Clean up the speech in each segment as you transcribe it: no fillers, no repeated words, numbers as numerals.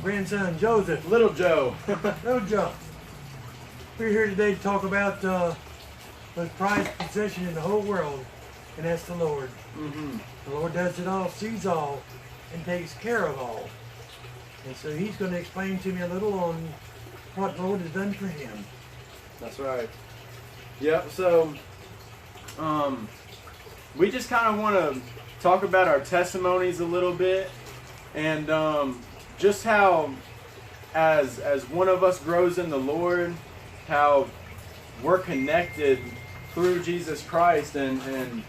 grandson Joseph. Little Joe. Little Joe. We're here today to talk about the prized possession in the whole world, and that's the Lord. Mm-hmm. The Lord does it all, sees all, and takes care of all. And so he's going to explain to me a little on what the Lord has done for him. That's right. Yep, so we just kind of want to talk about our testimonies a little bit, and just how as one of us grows in the Lord, how we're connected through Jesus Christ and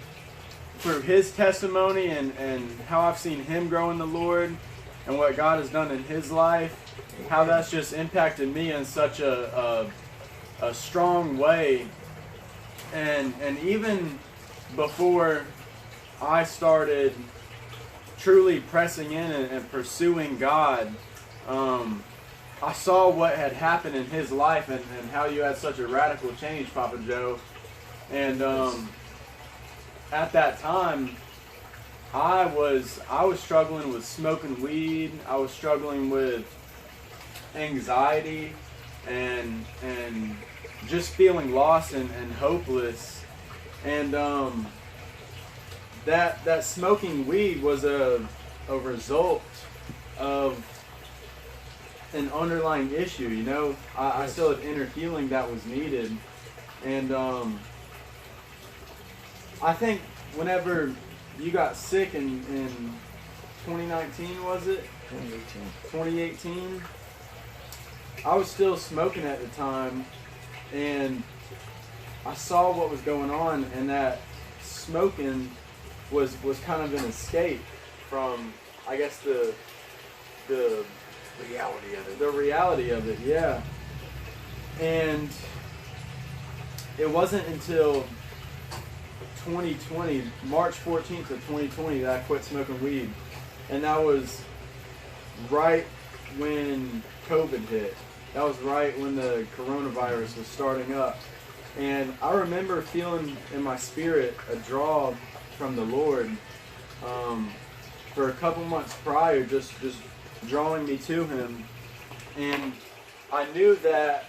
through his testimony and how I've seen him grow in the Lord and what God has done in his life, how that's just impacted me in such a strong way. And even before I started truly pressing in and pursuing God, I saw what had happened in his life and how you had such a radical change, Papa Joe. And at that time, I was struggling with smoking weed. I was struggling with anxiety and just feeling lost and hopeless. And that smoking weed was a result of an underlying issue. You know, I still had inner healing that was needed. And I think whenever you got sick in 2019, was it? 2018. I was still smoking at the time, and I saw what was going on, and that smoking was kind of an escape from, I guess, the Reality of it. The reality of it, yeah. And it wasn't until 2020, March 14th of 2020, that I quit smoking weed. And that was right when COVID hit. That was right when the coronavirus was starting up. And I remember feeling in my spirit a draw from the Lord for a couple months prior, just drawing me to him. And I knew that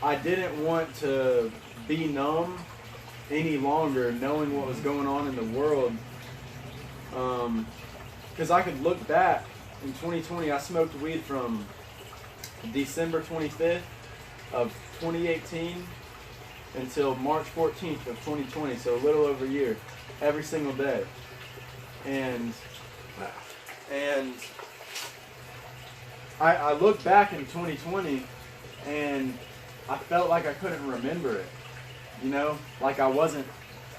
I didn't want to be numb any longer, knowing what was going on in the world, because I could look back in 2020. I smoked weed from December 25th of 2018 until March 14th of 2020, so a little over a year, every single day. And I look back in 2020 and I felt like I couldn't remember it, you know, like I wasn't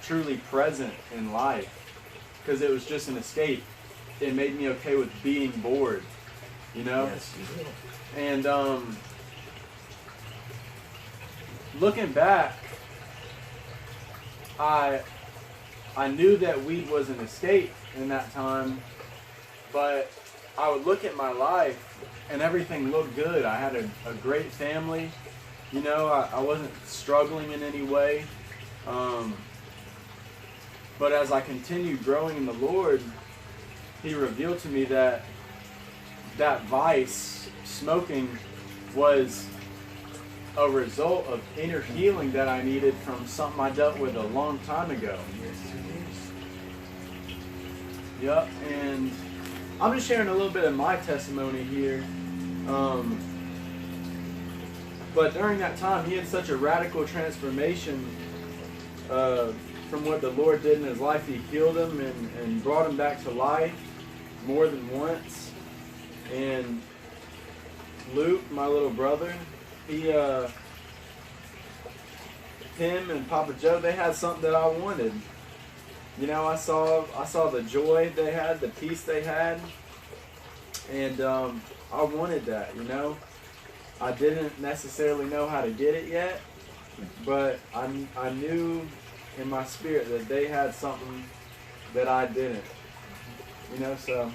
truly present in life, because it was just an escape. It made me okay with being bored, you know. Yes, you will. And looking back, I knew that weed was an escape in that time, but I would look at my life and everything looked good. I had a great family, you know, I wasn't struggling in any way. But as I continued growing in the Lord, he revealed to me that vice, smoking, was a result of inner healing that I needed from something I dealt with a long time ago. Yep, and I'm just sharing a little bit of my testimony here. But during that time, he had such a radical transformation from what the Lord did in his life. He healed him and brought him back to life more than once. And Luke, my little brother, him and Papa Joe, they had something that I wanted. You know, I saw the joy they had, the peace they had, and I wanted that, you know. I didn't necessarily know how to get it yet, but I knew in my spirit that they had something that I didn't, you know. So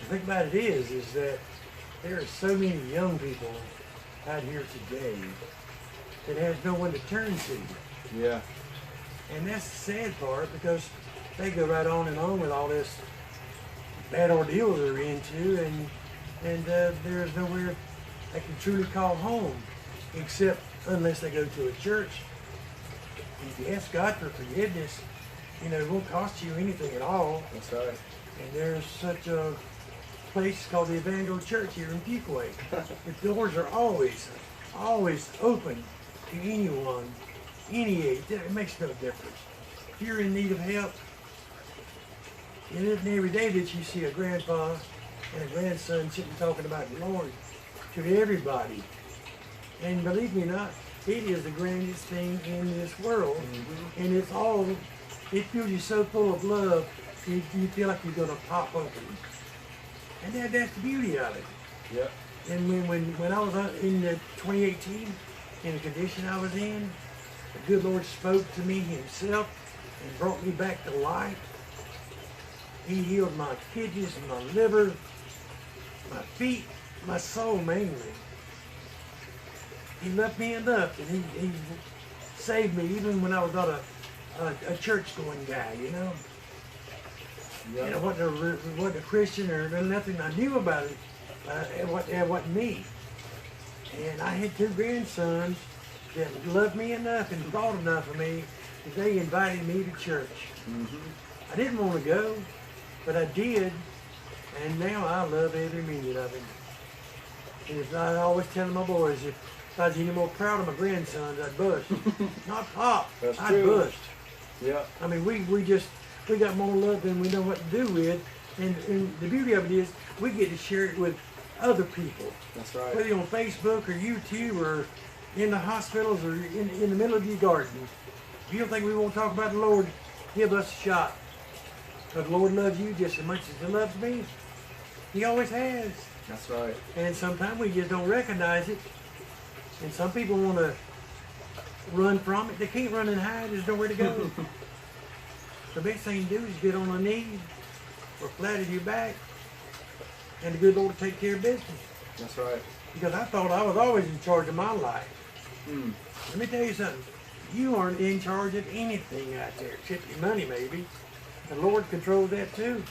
the thing about it is that there are so many young people out here today that has no one to turn to. yeah, And that's the sad part, because they go right on and on with all this bad ordeal they're into, and And there's nowhere they can truly call home, except unless they go to a church. And if you ask God for forgiveness, it won't cost you anything at all. That's right. And there's such a place called the Evangel Church here in Fuquay. The doors are always open to anyone, any age. It makes no difference. If you're in need of help, it isn't every day that you see a grandpa and a grandson sitting talking about the Lord to everybody. And believe me not, it is the grandest thing in this world. Mm-hmm. And it fills you so full of love, you feel like you're going to pop open. And that's the beauty of it. Yep. And when I was in 2018, in the condition I was in, the good Lord spoke to me himself and brought me back to life. He healed my kidneys, my liver, my feet, my soul mainly. He loved me enough, and he saved me even when I was not a church-going guy, Yep. I wasn't a Christian or nothing. I knew about it. It wasn't me. And I had two grandsons that loved me enough and thought enough of me that they invited me to church. Mm-hmm. I didn't want to go, but I did, and now I love every minute of it. And if I always tell my boys, if I was any more proud of my grandsons, I'd bust. Not pop, I'd bust. Yeah. I mean, we got more love than we know what to do with, and the beauty of it is we get to share it with other people. That's right. Whether you're on Facebook or YouTube or in the hospitals or in the middle of your garden. If you don't think we won't talk about the Lord, give us a shot. Because the Lord loves you just as much as He loves me. He always has. That's right. And sometimes we just don't recognize it. And some people want to run from it. They can't run and hide. There's nowhere to go. The best thing to do is get on a knee or flat at your back, and the good Lord will take care of business. That's right. Because I thought I was always in charge of my life. Let me tell you something. You aren't in charge of anything out there, except your money maybe. The Lord controls that too.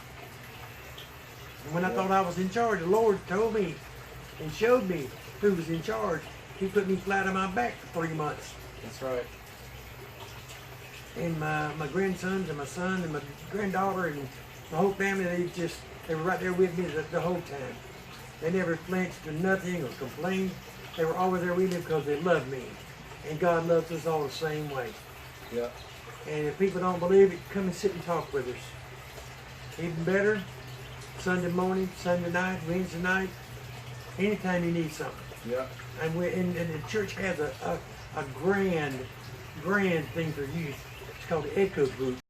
And when I thought I was in charge, the Lord told me and showed me who was in charge. He put me flat on my back for 3 months. That's right. And my grandsons and my son and my granddaughter and my whole family, they were right there with me the whole time. They never flinched or nothing or complained. They were always there with me because they loved me. And God loves us all the same way. Yeah. And if people don't believe it, come and sit and talk with us. Even better, Sunday morning, Sunday night, Wednesday night, anytime you need something. Yeah. And the church has a grand thing for youth. It's called the Echo Group.